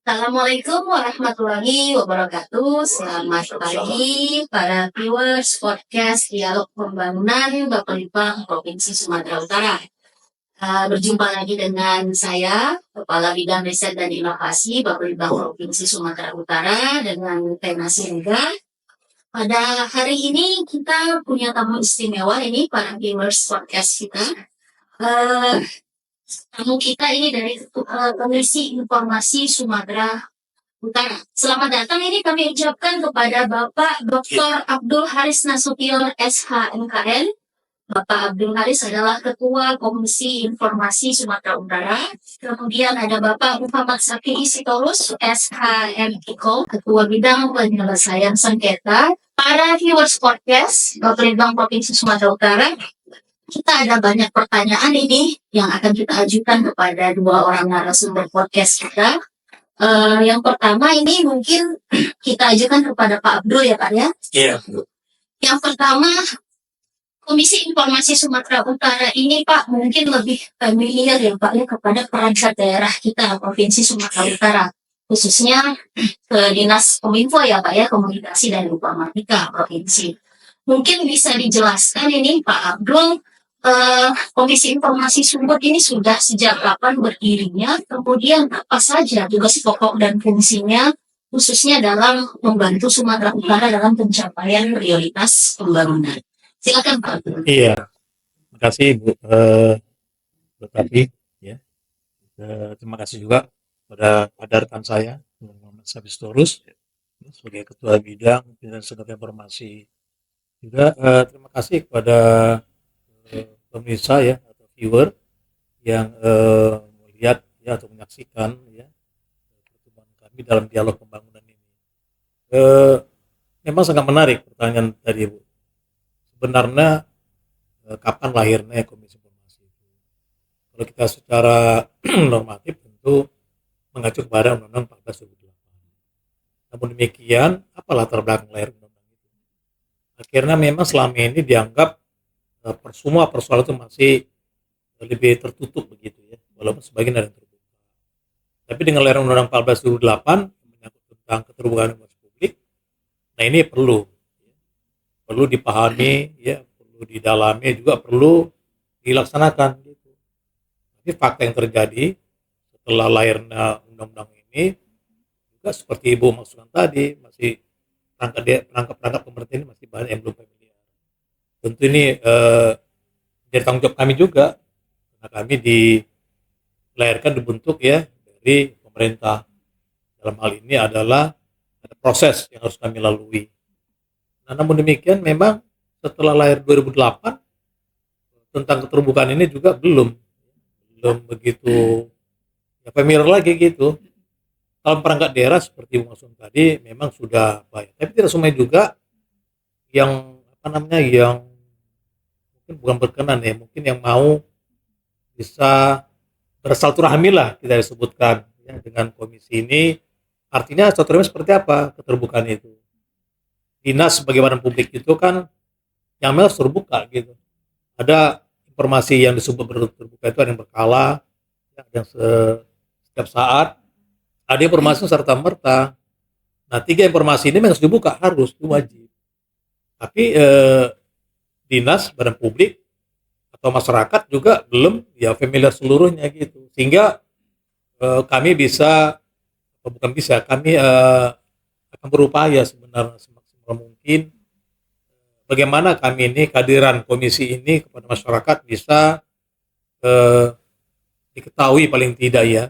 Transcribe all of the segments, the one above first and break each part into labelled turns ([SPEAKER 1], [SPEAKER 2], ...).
[SPEAKER 1] Assalamualaikum warahmatullahi wabarakatuh. Selamat pagi para viewers podcast Dialog Pembangunan Bapelibang Provinsi Sumatera Utara. Berjumpa lagi dengan saya, Kepala Bidang Riset dan Inovasi Bapelibang Provinsi Sumatera Utara dengan tema Siaga. Pada hari ini kita punya tamu istimewa ini para viewers podcast kita. Tamu kita ini dari Komisi Informasi Sumatera Utara. Selamat datang ini kami ucapkan kepada Bapak Dr. Abdul Haris Nasution SH MKN. Bapak Abdul Haris adalah Ketua Komisi Informasi Sumatera Utara. Kemudian ada Bapak Muhammad Saki Sitorus SH MIKO, Ketua Bidang Penyelesaian Sengketa. Para viewers podcast Bapelibang Provinsi Sumatera Utara, kita ada banyak pertanyaan ini yang akan kita ajukan kepada dua orang narasumber podcast kita. Yang pertama ini mungkin kita ajukan kepada Pak Abdul ya Pak ya.
[SPEAKER 2] Iya.
[SPEAKER 1] Yang pertama, Komisi Informasi Sumatera Utara ini Pak mungkin lebih familiar ya Pak ya kepada perangkat daerah kita Provinsi Sumatera Utara, khususnya ke Dinas Kominfo ya Pak ya, Komunikasi dan Informatika Provinsi. Mungkin bisa dijelaskan ini Pak Abdul, Komisi Informasi Sumut ini sudah sejak kapan berdirinya, kemudian apa saja tugas pokok dan fungsinya, khususnya dalam membantu Sumatera Utara dalam pencapaian prioritas pembangunan. Silakan Pak.
[SPEAKER 2] Iya, terima kasih Bu Tafi. Ya. Terima kasih juga pada rekan saya, Muhammad Sabistorus, sebagai Ketua Bidang dan Sekretariat Informasi. Juga terima kasih kepada pemirsa ya atau viewer yang melihat ya atau menyaksikan ya pertemuan kami dalam dialog pembangunan ini. Memang sangat menarik pertanyaan tadi Bu. Sebenarnya kapan lahirnya Komisi Informasi itu? Kalau kita secara normatif tentu mengacu kepada Undang-Undang 14 2008. Namun demikian, apa latar belakang lahir Undang-Undang itu? Akhirnya memang selama ini dianggap semua persoalan itu masih lebih tertutup begitu ya, walaupun sebagian ada yang terbuka. Tapi dengan lahirnya Undang-Undang 14 2008 menyangkut tentang keterbukaan informasi publik, nah ini perlu dipahami ya, perlu didalami, juga perlu dilaksanakan gitu. Tapi fakta yang terjadi setelah lahirnya undang-undang ini juga seperti Ibu maksudkan tadi, masih perangkat pemerintah ini masih banyak yang belum familiar. Tentu ini jadi tanggung jawab kami juga, karena kami dilahirkan dibentuk ya dari pemerintah. Dalam hal ini adalah ada proses yang harus kami lalui. Nah, namun demikian memang setelah lahir 2008 tentang keterbukaan ini juga belum begitu ya familiar lagi gitu. Kalau perangkat daerah seperti Bung Asun tadi memang sudah baik, tapi tidak semua juga yang yang mungkin bukan berkenan ya, mungkin yang mau bisa bersilaturahmi lah kita sebutkan ya, dengan komisi ini. Artinya silaturahmi seperti apa keterbukaan itu? Dinas sebagai badan publik itu kan yang harus terbuka gitu. Ada informasi yang disebut terbuka itu ada yang berkala, ada yang setiap saat, ada informasi serta merta. Nah, 3 informasi ini harus dibuka, harus, itu wajib. Tapi dinas, badan publik atau masyarakat juga belum ya familiar seluruhnya gitu. Sehingga kami akan berupaya sebenarnya semaksimal mungkin bagaimana kami ini kehadiran komisi ini kepada masyarakat bisa diketahui paling tidak ya.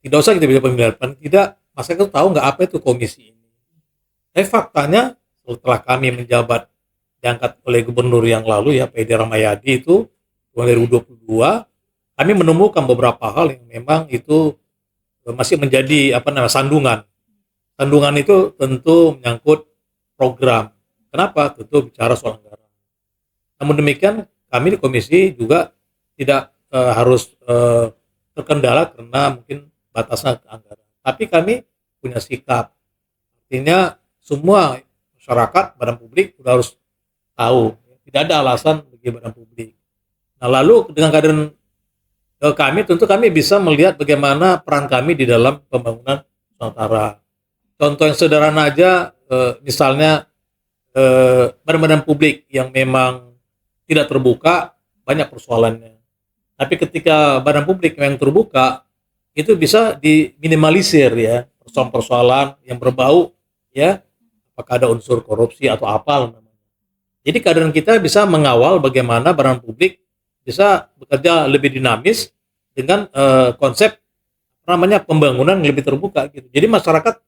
[SPEAKER 2] Tidak usah kita bisa pemilihan, paling tidak masyarakat tahu nggak apa itu komisi ini. Tapi faktanya setelah kami menjabat diangkat oleh gubernur yang lalu ya Pak Edi Rahmayadi itu 2022, kami menemukan beberapa hal yang memang itu masih menjadi sandungan. Sandungan itu tentu menyangkut program. Kenapa? Tentu bicara soal anggaran. Namun demikian kami di komisi juga tidak harus terkendala karena mungkin batasnya anggaran. Tapi kami punya sikap. Artinya semua masyarakat, badan publik sudah harus tahu. Tidak ada alasan bagi badan publik. Nah, lalu dengan kehadiran kami tentu kami bisa melihat bagaimana peran kami di dalam pembangunan Nusantara. Contoh yang sederhana aja, misalnya badan-badan publik yang memang tidak terbuka, banyak persoalannya. Tapi ketika badan publik yang terbuka, itu bisa diminimalisir ya, persoalan-persoalan yang berbau ya, apakah ada unsur korupsi atau apa namanya. Jadi keadaan kita bisa mengawal bagaimana badan publik bisa bekerja lebih dinamis dengan konsep namanya pembangunan yang lebih terbuka gitu. Jadi masyarakat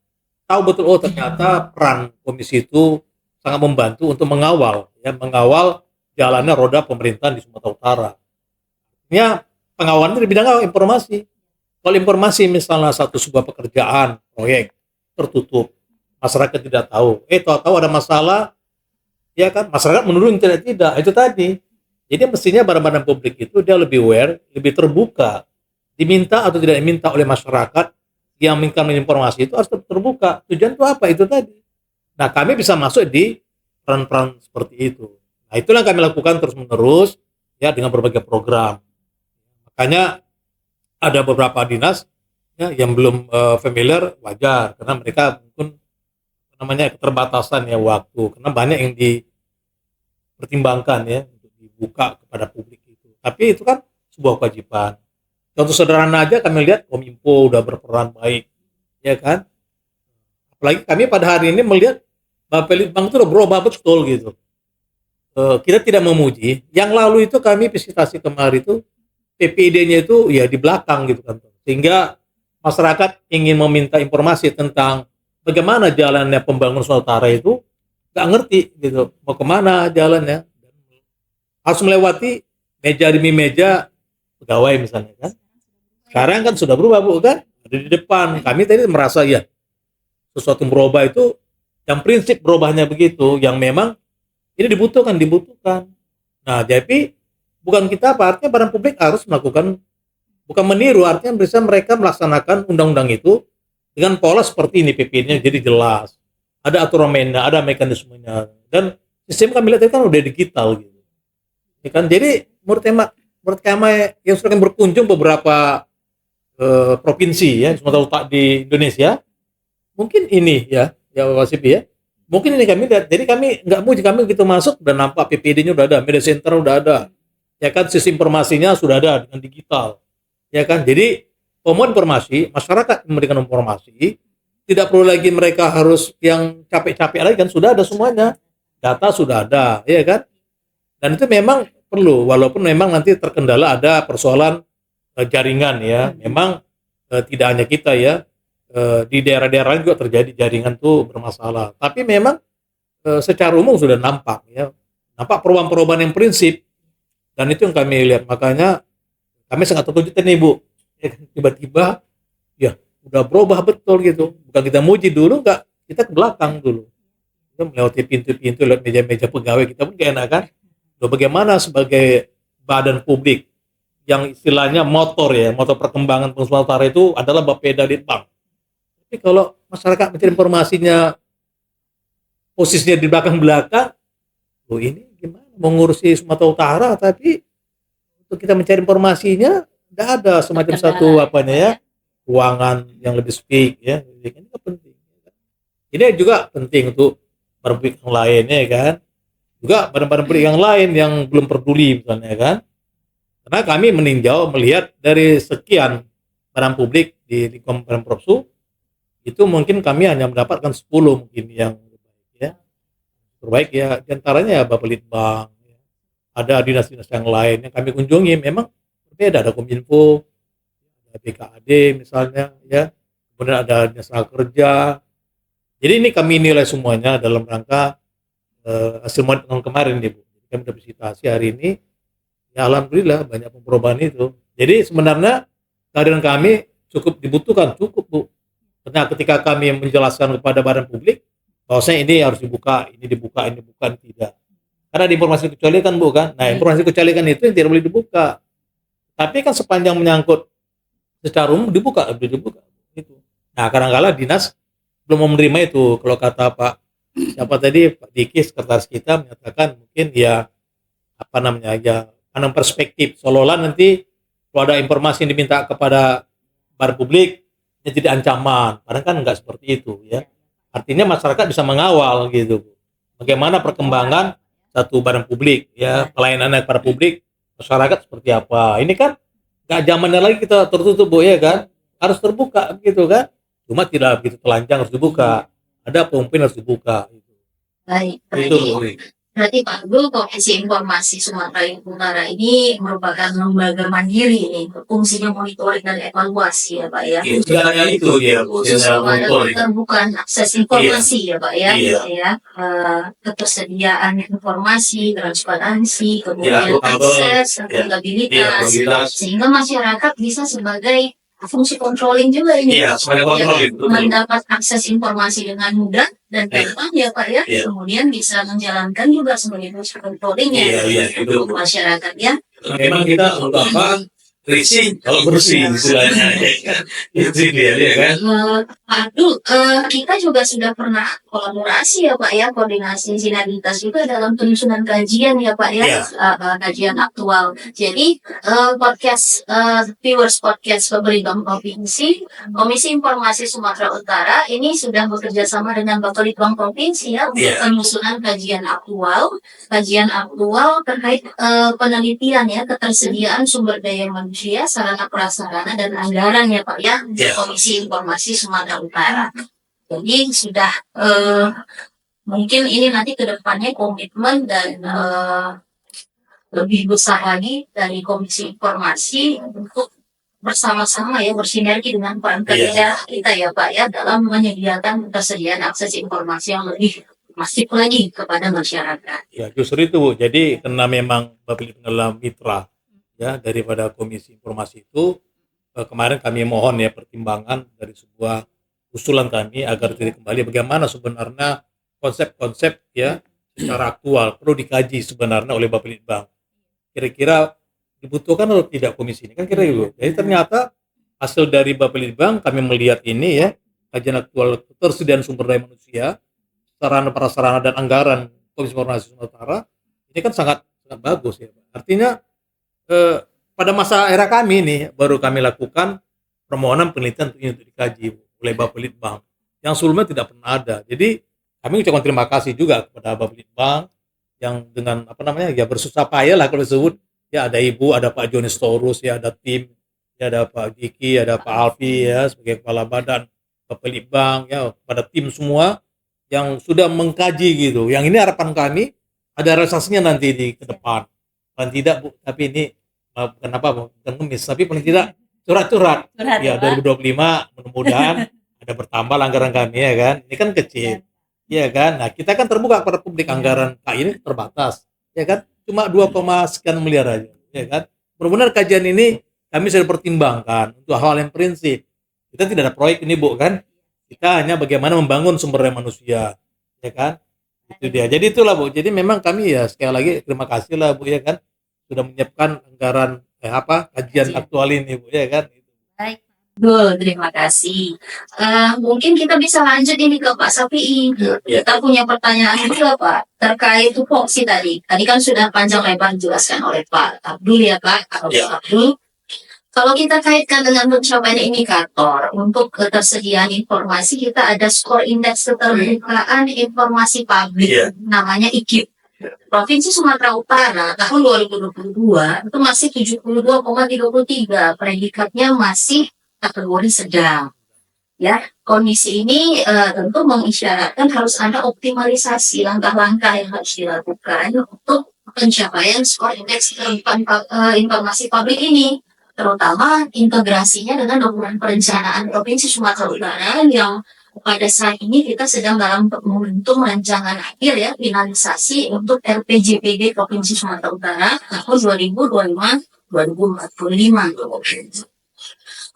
[SPEAKER 2] tahu betul, oh ternyata peran komisi itu sangat membantu untuk mengawal ya, mengawal jalannya roda pemerintahan di Sumatera Utara. Ya, pengawalan itu di bidang informasi. Kalau informasi misalnya sebuah pekerjaan, proyek tertutup, masyarakat tidak tahu. Tahu-tahu ada masalah, ya kan? Masyarakat menurun tidak, itu tadi. Jadi mestinya badan-badan publik itu dia lebih aware, lebih terbuka, diminta atau tidak diminta oleh masyarakat yang menginginkan informasi itu harus terbuka. Tujuan itu apa? Itu tadi. Nah, kami bisa masuk di peran-peran seperti itu. Nah, itulah yang kami lakukan terus-menerus ya dengan berbagai program. Makanya ada beberapa dinas ya yang belum familiar, wajar karena mereka mungkin namanya keterbatasan ya waktu, karena banyak yang dipertimbangkan ya untuk dibuka kepada publik itu. Tapi itu kan sebuah kewajiban. Contoh sederhana aja kami lihat Kominfo udah berperan baik, ya kan? Apalagi kami pada hari ini melihat Bapelitbang itu udah berubah betul gitu. Kita tidak memuji. Yang lalu itu kami visitasi kemarin itu PPID-nya itu ya di belakang gitu kan. Sehingga masyarakat ingin meminta informasi tentang bagaimana jalannya pembangunan Sumatera Utara itu nggak ngerti gitu. Mau kemana jalannya. Harus melewati meja demi meja pegawai misalnya kan. Sekarang kan sudah berubah Bu kan. Ada di depan. Kami tadi merasa ya sesuatu yang berubah itu yang prinsip berubahnya begitu. Yang memang ini dibutuhkan. Nah, jadi bukan kita apa, artinya badan publik harus melakukan, bukan meniru, artinya bisa mereka melaksanakan undang-undang itu dengan pola seperti ini, PP-nya jadi jelas, ada aturan mainnya, ada mekanismenya, dan sistem kami lihat itu kan udah digital gitu, ya kan. Jadi menurut kami yang sudah berkunjung beberapa provinsi ya Sumatera Utara di Indonesia, mungkin ini ya Wasip ya, mungkin ini kami lihat, jadi kami nggak muji, kami begitu masuk udah nampak PPD-nya udah ada, media center udah ada, ya kan, sistem informasinya sudah ada dengan digital, ya kan. Jadi pemohon informasi, masyarakat memberikan informasi, tidak perlu lagi mereka harus yang capek-capek lagi kan, sudah ada semuanya, data sudah ada, ya kan. Dan itu memang perlu, walaupun memang nanti terkendala ada persoalan jaringan ya, memang tidak hanya kita ya, di daerah-daerah lain juga terjadi jaringan tuh bermasalah, tapi memang secara umum sudah nampak ya, nampak perubahan-perubahan yang prinsip. Dan itu yang kami lihat, makanya kami sangat terkejut nih Bu, ya, tiba-tiba ya udah berubah betul gitu. Bukan kita muji dulu, enggak, kita ke belakang dulu, kita melewati pintu-pintu, lewat meja-meja pegawai, kita pun gak enak kan. Loh, bagaimana sebagai badan publik yang istilahnya motor ya, motor perkembangan Sumatera Utara itu adalah Bapeda Litbang. Tapi kalau masyarakat mencari informasinya posisinya di belakang-belakang, loh ini gimana mau ngurusi Sumatera Utara tapi untuk kita mencari informasinya tidak ada semacam satu apanya ya, ruangan yang lebih speak ya, ini kan penting. Ini juga penting untuk badan publik yang lain ya kan, juga badan-badan publik yang lain yang belum peduli misalnya kan, karena kami meninjau melihat dari sekian badan publik di lingkungan Pemprov itu mungkin kami hanya mendapatkan 10 mungkin yang terbaik ya, diantaranya ya Bapelitbang, ada dinas-dinas yang lain yang kami kunjungi memang berbeda, ada Kominfo, ada BKAD misalnya ya, kemudian ada dinas tenaga kerja. Jadi ini kami nilai semuanya dalam rangka hasil tahun kemarin nih Bu. Kami sudah visitasi hari ini, ya alhamdulillah banyak perubahan itu. Jadi sebenarnya kehadiran kami cukup dibutuhkan, cukup Bu. Karena ketika kami menjelaskan kepada badan publik bahwasanya ini harus dibuka, ini dibuka, ini bukan, tidak. Karena di informasi kecualikan Bu kan. Nah, informasi kecualikan itu yang tidak boleh dibuka. Tapi kan sepanjang menyangkut secara umum dibuka, dibuka. Itu. Nah, kadang-kala dinas belum mau menerima itu. Kalau kata Pak siapa tadi, Pak Diki, sekretaris kita menyatakan mungkin ya apa namanya ya, pandang perspektif seolah-olah nanti kalau ada informasi yang diminta kepada publik ya jadi ancaman. Padahal kan nggak seperti itu ya. Artinya masyarakat bisa mengawal gitu. Bagaimana perkembangan satu barang publik ya, pelayanannya kepada publik, masyarakat seperti apa. Ini kan nggak zamannya lagi kita tertutup Bu ya kan. Harus terbuka gitu kan. Cuma tidak begitu telanjang harus dibuka. Ada pemimpin harus dibuka gitu.
[SPEAKER 1] Baik,
[SPEAKER 2] Itu
[SPEAKER 1] berarti Pak Abdul, Komisi Informasi Sumatera Utara ini merupakan lembaga mandiri nih, fungsinya monitoring dan evaluasi ya Pak ya.
[SPEAKER 2] segalanya itu ya Bu.
[SPEAKER 1] Khusus kepada keterbukaan akses informasi ya Pak ya,
[SPEAKER 2] Iya.
[SPEAKER 1] ya, ketersediaan informasi, transparansi, kemudian
[SPEAKER 2] Iya,
[SPEAKER 1] akses,
[SPEAKER 2] iya,
[SPEAKER 1] akuntabilitas, sehingga masyarakat bisa sebagai fungsi controlling juga ini,
[SPEAKER 2] Iya, sebagai controlling, betul.
[SPEAKER 1] mendapat akses informasi dengan mudah dan gampang ya Pak ya,
[SPEAKER 2] Iya.
[SPEAKER 1] kemudian bisa menjalankan juga sebagai fungsi controlling ya
[SPEAKER 2] itu.
[SPEAKER 1] untuk masyarakat ya.
[SPEAKER 2] Memang kita untuk apa? Risih kalau bersih istilahnya. Itu dia ya kan.
[SPEAKER 1] Pak Abdul, kita juga sudah pernah kolaborasi ya Pak ya, koordinasi sinergitas juga dalam penyusunan kajian ya Pak ya,
[SPEAKER 2] Iya.
[SPEAKER 1] kajian aktual. Jadi viewers podcast Pemerintah Provinsi, Komisi Informasi Sumatera Utara ini sudah bekerja sama dengan Bapelitbang Provinsi ya untuk
[SPEAKER 2] Iya.
[SPEAKER 1] penyusunan kajian aktual terkait penelitian ya ketersediaan sumber daya manusia, sarana prasarana dan anggaran ya Pak ya,
[SPEAKER 2] Iya.
[SPEAKER 1] Komisi Informasi Sumatera Utara. Jadi sudah mungkin ini nanti ke depannya komitmen dan lebih besar lagi dari Komisi Informasi untuk bersama-sama ya bersinergi dengan peran kerja kita ya Pak ya dalam menyediakan ketersediaan akses informasi yang lebih masif lagi kepada masyarakat.
[SPEAKER 2] Ya justru itu Bu. Jadi karena memang Bapelitbang adalah mitra ya daripada Komisi Informasi itu, kemarin kami mohon ya pertimbangan dari sebuah usulan kami agar diri kembali bagaimana sebenarnya konsep-konsep ya secara aktual perlu dikaji sebenarnya oleh Bapelitbang. Kira-kira dibutuhkan atau tidak komisi ini kan kira gitu. Jadi ternyata hasil dari Bapelitbang kami melihat ini ya kajian aktual ketersediaan sumber daya manusia, sarana prasarana dan anggaran Komisi Informasi Sumatera Utara ini kan sangat bagus ya. Artinya pada masa era kami nih baru kami lakukan permohonan penelitian untuk dikaji oleh Bapelitbang yang sebelumnya tidak pernah ada. Jadi kami ucapkan terima kasih juga kepada Bapelitbang yang dengan apa namanya ya bersusah payah lah kalau disebut ya, ada Ibu, ada Pak Joni Storus ya, ada tim ya, ada Pak Diki, ada Pak Alfi ya sebagai kepala badan Bapelitbang ya, pada tim semua yang sudah mengkaji gitu. Yang ini harapan kami ada realisasinya nanti di ke depan. Paling tidak Bu, tapi ini bukan apa bukan ngemis, tapi paling tidak curhat-curhat. Ya 2025 mudah-mudahan ada bertambah anggaran kami ya kan. Ini kan kecil. Ya kan. Nah, kita kan terbuka kepada publik, anggaran KAI ini terbatas. Ya kan? Cuma 2, sekian miliar aja. Ya kan? Mudah-mudahan kajian ini kami sudah pertimbangkan untuk hal yang prinsip. Kita tidak ada proyek ini Bu kan. Kita hanya bagaimana membangun sumber daya manusia. Ya kan? Itu dia. Jadi itulah Bu. Jadi memang kami ya sekali lagi terima kasih lah Bu ya kan sudah menyiapkan anggaran kajian aktual ini Bu ya kan.
[SPEAKER 1] Baik. Terima kasih. Mungkin kita bisa lanjut ini ke Pak Safi'i. Kita punya pertanyaan juga Pak terkait tupoksi tadi. Tadi kan sudah panjang lebar dijelaskan oleh Pak Abdul ya Pak. Abdul. Kalau kita kaitkan dengan pencapaian indikator untuk ketersediaan informasi, kita ada skor indeks keterbukaan informasi publik, namanya IKIP. Provinsi Sumatera Utara tahun 2022 itu masih 72,33, predikatnya masih kategori sedang. Ya, kondisi ini tentu mengisyaratkan harus ada optimalisasi langkah-langkah yang harus dilakukan untuk pencapaian skor indeks keterbukaan informasi publik ini, terutama integrasinya dengan dokumen perencanaan Provinsi Sumatera Utara yang pada saat ini kita sedang dalam momentum rancangan akhir ya, finalisasi untuk RPJPD Provinsi Sumatera Utara tahun 2025-2045.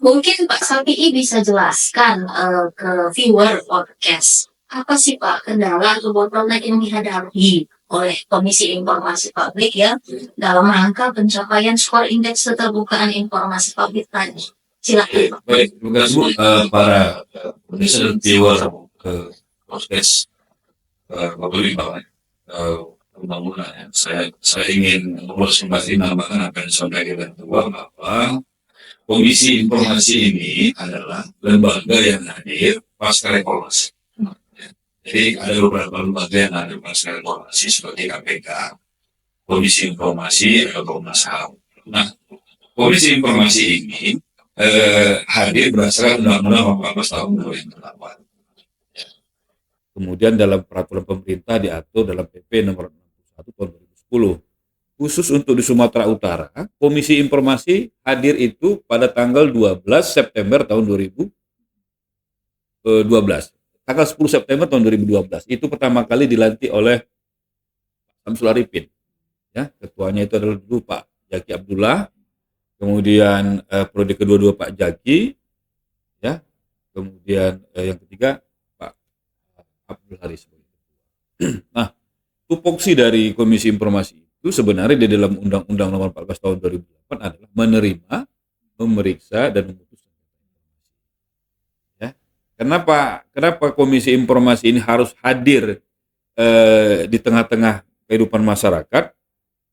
[SPEAKER 1] Mungkin Pak Safi'i bisa jelaskan ke viewer podcast, apa sih Pak kendala atau bottleneck yang dihadapi oleh Komisi Informasi Publik ya dalam rangka pencapaian skor indeks keterbukaan informasi publik tadi. Silakan.
[SPEAKER 3] Baik, terima kasih para listener viewer ke podcast Bapelitbang. pembangunan. Ya. Saya ingin kembali menambahkan apa yang disampaikan Ketua bahwa Komisi Informasi ini adalah lembaga yang hadir pasca reformasi. Jadi ada beberapa lembaga yang hadir pasca reformasi seperti KPK, Komisi Informasi atau Komnas HAM. Nah, Komisi Informasi ini hadir berdasarkan Undang-Undang 14 tahun 2008.
[SPEAKER 4] Kemudian dalam peraturan pemerintah diatur dalam PP nomor 61 tahun 2010. Khusus untuk di Sumatera Utara, Komisi Informasi hadir itu pada tanggal 12 September tahun 2012. Tanggal 10 September tahun 2012. Itu pertama kali dilantik oleh Samsul Arifin. Ya, ketuanya itu adalah dulu Pak Jaki Abdullah, kemudian periode kedua Pak Jaki, ya, kemudian yang ketiga Pak Abdul Haris. Nah, tupoksi dari Komisi Informasi itu sebenarnya di dalam Undang-Undang Nomor 14 Tahun 2008 adalah menerima, memeriksa dan memutuskan. Ya, kenapa Komisi Informasi ini harus hadir di tengah-tengah kehidupan masyarakat?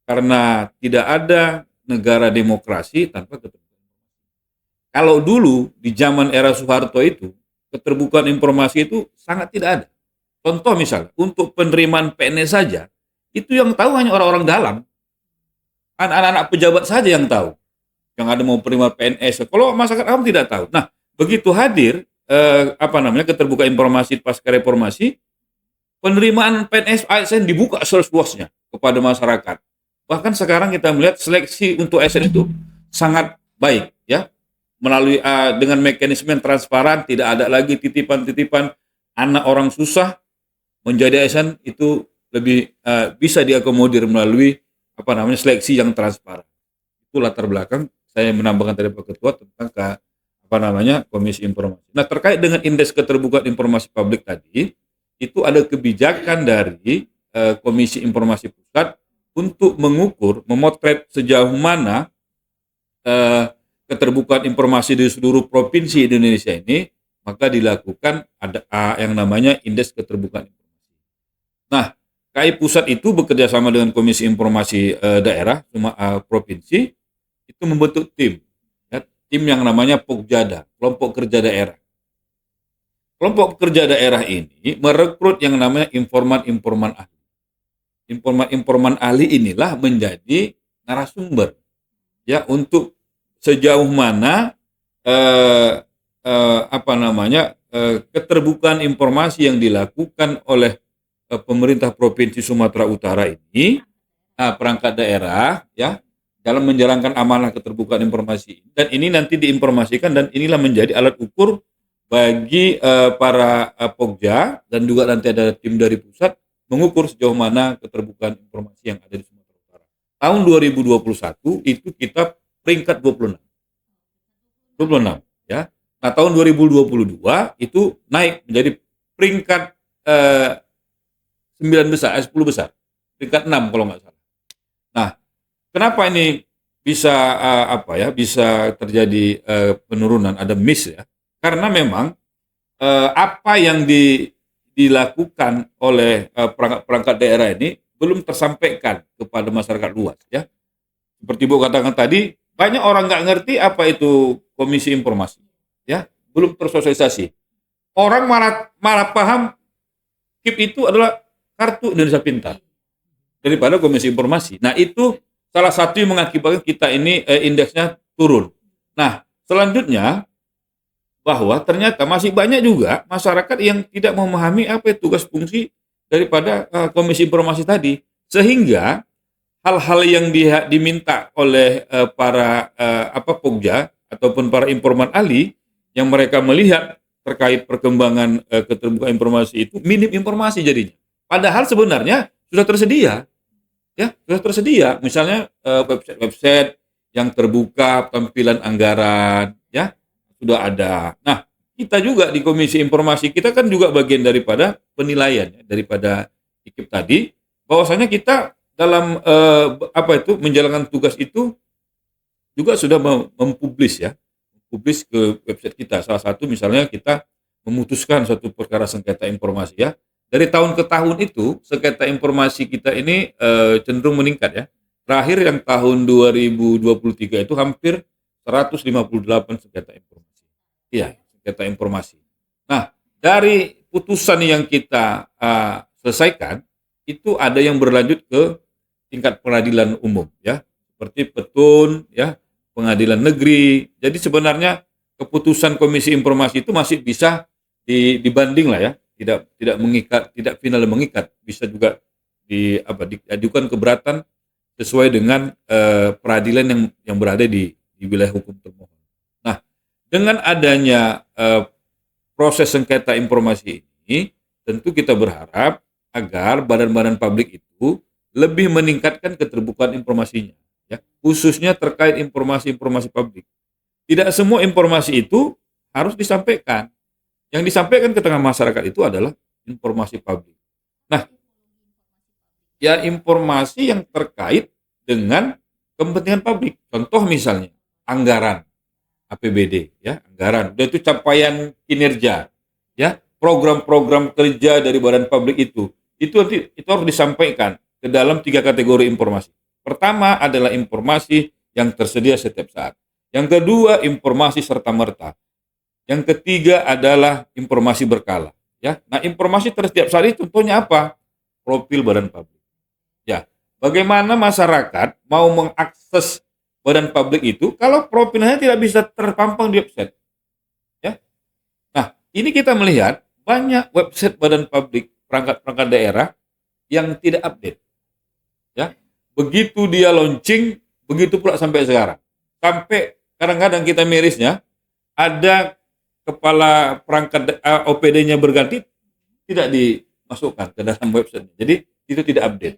[SPEAKER 4] Karena tidak ada negara demokrasi tanpa keterbukaan. Kalau dulu di zaman era Soeharto itu keterbukaan informasi itu sangat tidak ada. Contoh misalnya untuk penerimaan PNS saja itu yang tahu hanya orang-orang dalam, anak-anak pejabat saja yang tahu, yang ada mau penerima PNS. Kalau masyarakat awam tidak tahu. Nah, begitu hadir keterbukaan informasi pasca reformasi, penerimaan PNS ASN dibuka seluas-luasnya kepada masyarakat. Bahkan sekarang kita melihat seleksi untuk ASN itu sangat baik, ya, melalui dengan mekanisme yang transparan, tidak ada lagi titipan-titipan anak orang susah menjadi ASN itu lebih bisa diakomodir melalui seleksi yang transparan. Itu latar belakang saya menambahkan tadi Pak Ketua tentang Komisi Informasi. Nah, terkait dengan indeks keterbukaan informasi publik tadi, itu ada kebijakan dari Komisi Informasi Pusat untuk mengukur, memotret sejauh mana keterbukaan informasi di seluruh provinsi di Indonesia ini, maka dilakukan ada yang namanya indeks keterbukaan informasi. Nah, KI Pusat itu bekerja sama dengan Komisi Informasi daerah, provinsi, itu membentuk tim, ya, tim yang namanya Pokjada, Kelompok Kerja Daerah. Kelompok kerja daerah ini merekrut yang namanya informan-informan ahli. Informan-informan ahli inilah menjadi narasumber, ya, untuk sejauh mana keterbukaan informasi yang dilakukan oleh pemerintah Provinsi Sumatera Utara ini, perangkat daerah, ya, dalam menjalankan amanah keterbukaan informasi. Dan ini nanti diinformasikan dan inilah menjadi alat ukur bagi para Pokja dan juga nanti ada tim dari pusat mengukur sejauh mana keterbukaan informasi yang ada di Sumatera Utara. Tahun 2021 itu kita peringkat 26, ya. Nah, tahun 2022 itu naik menjadi peringkat 9 besar, 10 besar, peringkat 6 kalau nggak salah. Nah, kenapa ini bisa bisa terjadi penurunan, ada miss, ya? Karena memang apa yang dilakukan oleh perangkat daerah ini belum tersampaikan kepada masyarakat luas, ya. Seperti Bu katakan tadi, banyak orang nggak ngerti apa itu Komisi Informasi, ya, belum tersosialisasi. Orang malah paham KIP itu adalah Kartu Indonesia Pintar daripada Komisi Informasi. Nah, itu salah satu yang mengakibatkan kita ini indeksnya turun. Nah, selanjutnya bahwa ternyata masih banyak juga masyarakat yang tidak memahami apa itu tugas fungsi daripada Komisi Informasi tadi, sehingga hal-hal yang diminta oleh para Pokja ataupun para informan ahli yang mereka melihat terkait perkembangan keterbukaan informasi itu minim informasi jadinya. Padahal sebenarnya sudah tersedia, ya, sudah tersedia. Misalnya website yang terbuka, tampilan anggaran, ya, sudah ada. Nah, kita juga di Komisi Informasi, kita kan juga bagian daripada penilaian, ya, daripada IKIP tadi, bahwasanya kita dalam menjalankan tugas itu juga sudah mempublis, ya, publis ke website kita. Salah satu misalnya kita memutuskan suatu perkara sengketa informasi, ya, dari tahun ke tahun itu sengketa informasi kita ini cenderung meningkat ya. Terakhir yang tahun 2023 itu hampir 158 sengketa informasi. Iya, sengketa informasi. Nah, dari putusan yang kita selesaikan itu ada yang berlanjut ke tingkat peradilan umum ya, seperti petun ya, pengadilan negeri. Jadi sebenarnya keputusan Komisi Informasi itu masih bisa dibanding lah ya, tidak mengikat, tidak final mengikat, bisa juga diajukan keberatan sesuai dengan peradilan yang berada di wilayah hukum termohon. Nah, dengan adanya proses sengketa informasi ini, tentu kita berharap agar badan-badan publik itu lebih meningkatkan keterbukaan informasinya, ya, khususnya terkait informasi-informasi publik. Tidak semua informasi itu harus disampaikan. Yang disampaikan ke tengah masyarakat itu adalah informasi publik. Nah, ya informasi yang terkait dengan kepentingan publik. Contoh misalnya anggaran APBD, ya, anggaran. Dan itu capaian kinerja, ya, program-program kerja dari badan publik itu harus disampaikan ke dalam 3 kategori informasi. Pertama adalah informasi yang tersedia setiap saat. Yang kedua, informasi serta-merta. Yang ketiga adalah informasi berkala. Ya, nah informasi setiap saat itu contohnya apa? Profil badan publik. Ya, bagaimana masyarakat mau mengakses badan publik itu kalau profilnya tidak bisa terpampang di website? Ya, nah ini kita melihat banyak website badan publik perangkat-perangkat daerah yang tidak update. Ya, begitu dia launching, begitu pula sampai sekarang. Sampai kadang-kadang kita mirisnya ada kepala perangkat OPD-nya berganti, tidak dimasukkan ke dalam website. Jadi itu tidak update.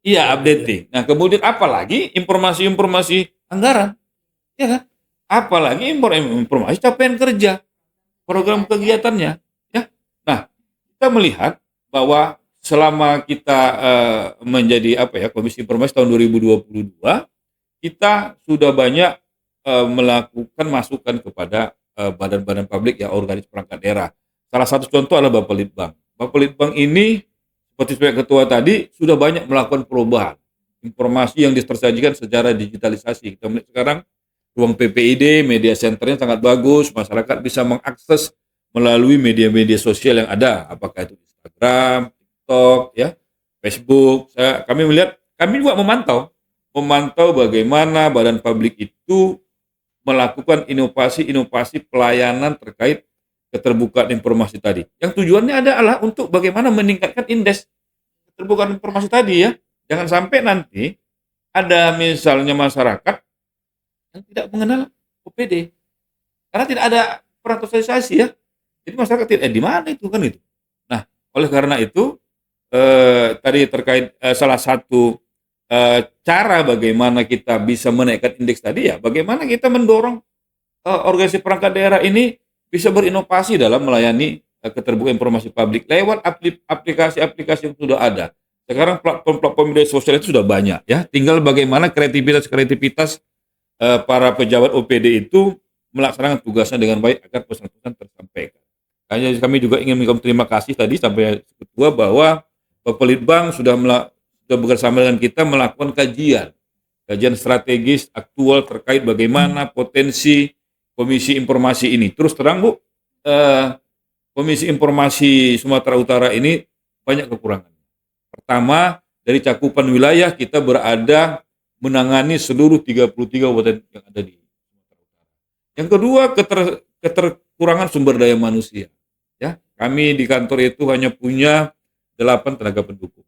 [SPEAKER 4] Iya, updating. Nah, kemudian apalagi informasi-informasi anggaran, ya kan? Apalagi informasi capaian kerja, program kegiatannya, ya. Nah, kita melihat bahwa selama kita menjadi Komisi Informasi tahun 2022, kita sudah banyak melakukan masukan kepada badan-badan publik ya, organisasi perangkat daerah. Salah satu contoh adalah Bapak Litbang. Bapak Litbang ini seperti ketua tadi sudah banyak melakukan perubahan. Informasi yang tersajikan secara digitalisasi. Kita melihat sekarang ruang PPID, media centernya sangat bagus, masyarakat bisa mengakses melalui media-media sosial yang ada, apakah itu Instagram, TikTok, ya, Facebook. Kami juga memantau bagaimana badan publik itu melakukan inovasi pelayanan terkait keterbukaan informasi tadi. Yang tujuannya adalah untuk bagaimana meningkatkan indeks keterbukaan informasi tadi ya. Jangan sampai nanti ada misalnya masyarakat yang tidak mengenal OPD. Karena tidak ada peraturan sosialisasi ya. Jadi masyarakat tidak di mana itu kan itu. Nah, oleh karena itu tadi terkait salah satu cara bagaimana kita bisa menaikkan indeks tadi ya, bagaimana kita mendorong organisasi perangkat daerah ini bisa berinovasi dalam melayani keterbukaan informasi publik lewat aplikasi-aplikasi yang sudah ada. Sekarang platform media sosial itu sudah banyak ya, tinggal bagaimana kreativitas para pejabat OPD itu melaksanakan tugasnya dengan baik agar pesan-pesan tersampaikan. Hanya kami juga ingin mengucapkan terima kasih tadi sampai ketua bahwa Bapak Litbang sudah bersama dengan kita melakukan kajian strategis aktual terkait bagaimana potensi Komisi Informasi ini. Terus terang Bu, Komisi Informasi Sumatera Utara ini banyak kekurangan. Pertama, dari cakupan wilayah kita berada menangani seluruh 33 kabupaten yang ada di Sumatera Utara. Yang kedua, keterkurangan sumber daya manusia. Ya, kami di kantor itu hanya punya 8 tenaga pendukung.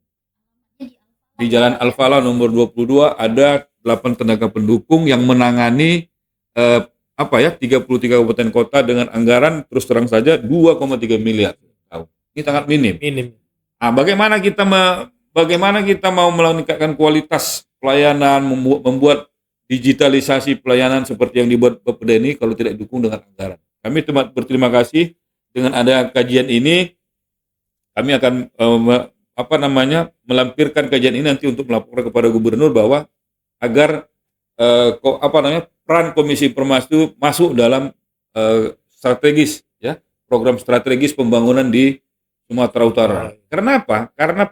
[SPEAKER 4] Di Jalan Al-Falah nomor 22 ada 8 tenaga pendukung yang menangani 33 kabupaten kota dengan anggaran terus terang saja 2,3 miliar. Ini sangat minim. Nah, bagaimana kita mau meningkatkan kualitas pelayanan, membuat digitalisasi pelayanan seperti yang dibuat Bapak Denny kalau tidak didukung dengan anggaran. Kami berterima kasih dengan ada kajian ini. Kami akan melampirkan kajian ini nanti untuk melaporkan kepada gubernur bahwa agar peran Komisi Informasi itu masuk dalam strategis ya, program strategis pembangunan di Sumatera Utara. Karena apa? Karena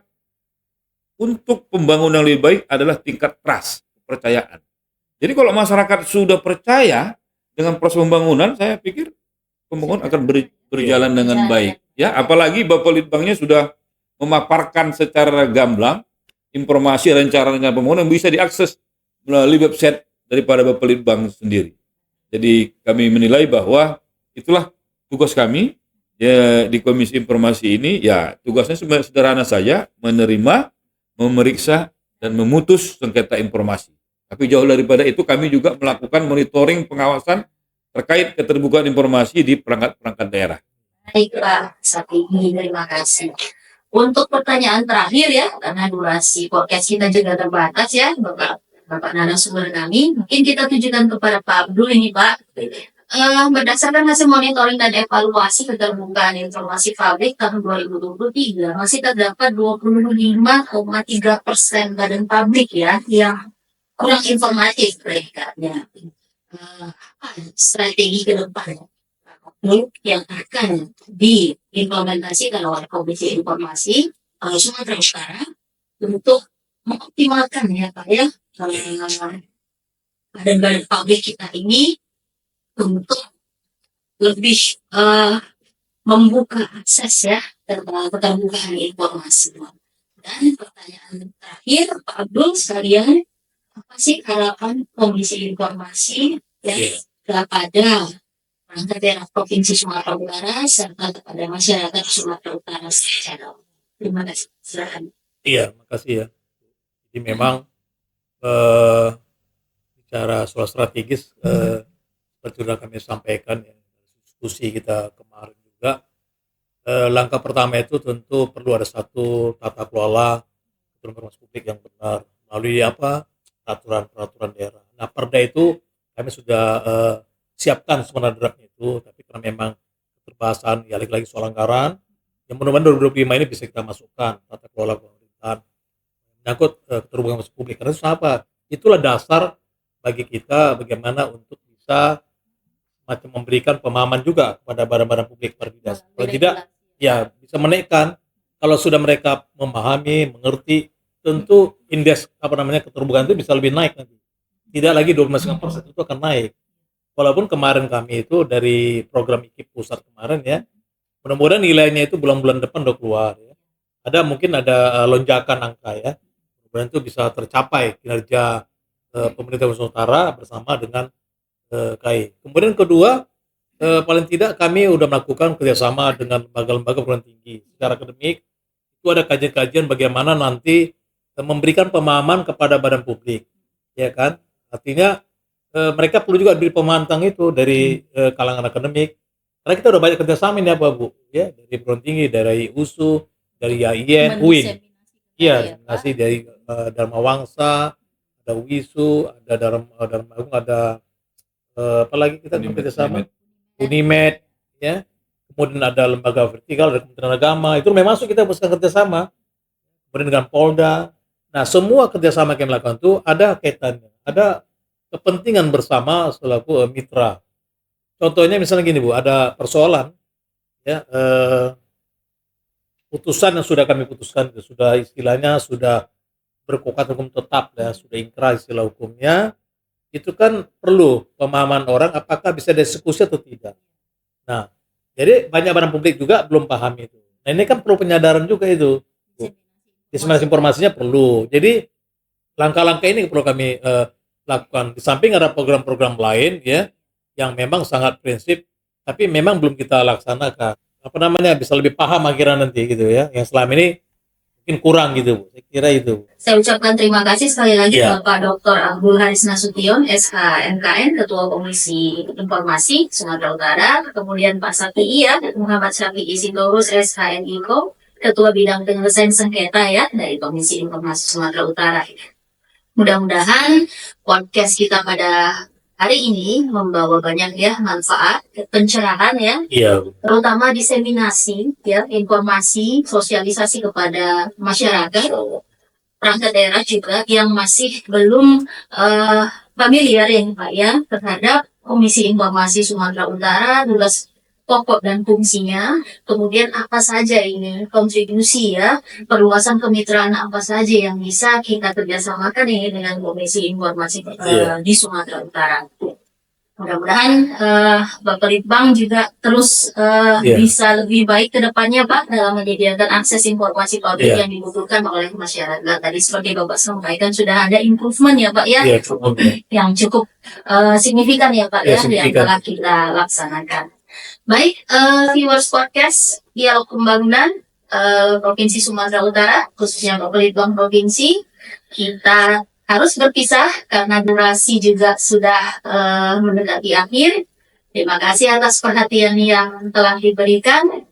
[SPEAKER 4] untuk pembangunan yang lebih baik adalah tingkat trust, kepercayaan. Jadi kalau masyarakat sudah percaya dengan proses pembangunan, saya pikir pembangunan akan berjalan dengan baik. Ya, apalagi Bapak Litbangnya sudah memaparkan secara gamblang informasi rencana pembangunan yang bisa diakses melalui website daripada Bapak Litbang sendiri. Jadi kami menilai bahwa itulah tugas kami ya di Komisi Informasi ini. Ya tugasnya sederhana saja, menerima, memeriksa, dan memutus sengketa informasi. Tapi jauh daripada itu kami juga melakukan monitoring pengawasan terkait keterbukaan informasi di perangkat-perangkat daerah.
[SPEAKER 1] Baik Pak Sapigi, terima kasih. Untuk pertanyaan terakhir ya, karena durasi podcast kita juga terbatas ya, Bapak narasumber kami, mungkin kita tujukan kepada Pak Abdul ini Pak. Berdasarkan hasil monitoring dan evaluasi keterbukaan informasi publik tahun 2023, masih terdapat 25,3% badan publik ya yang kurang informatif peringkatnya. Apa strategi ke depan yang akan diimplementasikan oleh Komisi Informasi Sumatera Utara untuk mengoptimalkan ya Pak ya badan-badan publik kita ini untuk lebih membuka akses ya keterbukaan informasi. Dan pertanyaan terakhir Pak Abdul sekalian, apa sih harapan Komisi Informasi ya kepada perangkat daerah Provinsi Sumatera Utara serta kepada masyarakat Sumatera Utara secara umum? Terima kasih. Silakan.
[SPEAKER 2] Iya, makasih ya. Jadi memang secara soal strategis seperti sudah kami sampaikan ya, diskusi kita kemarin juga, langkah pertama itu tentu perlu ada satu tata kelola informasi publik yang benar melalui peraturan daerah. Nah, Perda itu kami sudah siapkan sebenarnya draftnya itu, tapi karena memang keterbahasan ya lagi soal anggaran, yang mudah-mudahan 2025 ini bisa kita masukkan tata kelola pemerintahan menyangkut keterbukaan informasi publik. Karena itu apa? Itulah dasar bagi kita bagaimana untuk bisa memberikan pemahaman juga kepada badan-badan publik berbeda. Kalau tidak, ya bisa menaikkan. Kalau sudah mereka memahami, mengerti, tentu indeks keterbukaan itu bisa lebih naik nanti. Tidak lagi 12,5%, itu akan naik. Walaupun kemarin kami itu dari program IKIP pusat kemarin ya, mudah-mudahan nilainya itu bulan-bulan depan udah keluar ya. Mungkin ada lonjakan angka ya. Mudah-mudahan itu bisa tercapai kinerja pemerintah Nusantara bersama dengan KAI. Kemudian kedua, paling tidak kami udah melakukan kerjasama dengan lembaga-lembaga perguruan tinggi. Secara akademik itu ada kajian-kajian bagaimana nanti memberikan pemahaman kepada badan publik, ya kan? Artinya mereka perlu juga diberi pemantang itu dari kalangan akademik. Karena kita udah banyak kerjasama ini apa Bu, ya dari perguruan tinggi, dari USU, dari IAIN, UIN, iya, masih dari Dharma Wangsa, ada WISU, ada Dharma Agung, ada apalagi kita kerjasama Unimed, ya. Kemudian ada lembaga vertikal dari Kementerian Agama, itu memang masuk kita bersama kerjasama. Kemudian dengan Polda. Nah, semua kerjasama yang melakukan itu ada kaitannya, ada kepentingan bersama selaku mitra. Contohnya misalnya gini Bu, ada persoalan ya putusan yang sudah kami putuskan itu sudah istilahnya sudah berkukuhan hukum tetap ya, sudah ingkrah istilah hukumnya. Itu kan perlu pemahaman orang apakah bisa dieksekusi atau tidak. Nah, jadi banyak barang publik juga belum paham itu. Nah, ini kan perlu penyadaran juga itu. Diseminasi informasinya perlu. Jadi langkah-langkah ini perlu kami lakukan. Di samping ada program-program lain ya yang memang sangat prinsip tapi memang belum kita laksanakan. Bisa lebih paham akhirnya nanti gitu ya. Yang selama ini mungkin kurang gitu Bu. Saya kira itu.
[SPEAKER 1] Saya ucapkan terima kasih sekali lagi
[SPEAKER 2] Ya.
[SPEAKER 1] Bapak Dr. Abdul Haris Nasution, SH MKN, Ketua Komisi Informasi Sumatera Utara, kemudian Pak Safi'i ya, Muhammad Syafi'i Sitorus, SH NIKO, Ketua Bidang Penyelesaian Sengketa ya dari Komisi Informasi Sumatera Utara. Mudah-mudahan podcast kita pada hari ini membawa banyak ya manfaat, pencerahan ya,
[SPEAKER 2] Iya.
[SPEAKER 1] terutama diseminasi ya informasi, sosialisasi kepada masyarakat, perangkat daerah juga yang masih belum familiar ya Pak ya terhadap Komisi Informasi Sumatera Utara, tugas pokok dan fungsinya, kemudian apa saja ini kontribusi ya, perluasan kemitraan apa saja yang bisa kita kerjasamakan ini dengan Komisi Informasi di Sumatera Utara. Mudah-mudahan Bapak Litbang juga terus bisa lebih baik ke depannya Pak dalam menyediakan akses informasi publik yang dibutuhkan oleh masyarakat. Tadi seperti Bapak sampaikan sudah ada improvement ya Pak ya, yang cukup signifikan ya Pak ya yang telah kita laksanakan. Baik, viewers podcast Dialog Pembangunan Provinsi Sumatera Utara, khususnya Bapak Litbang Provinsi, kita harus berpisah karena durasi juga sudah mendekati akhir. Terima kasih atas perhatian yang telah diberikan.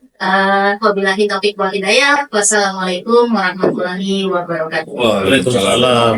[SPEAKER 1] Wabillahi taufiq wal hidayah. Wassalamualaikum warahmatullahi wabarakatuh.
[SPEAKER 3] Waalaikumsalam.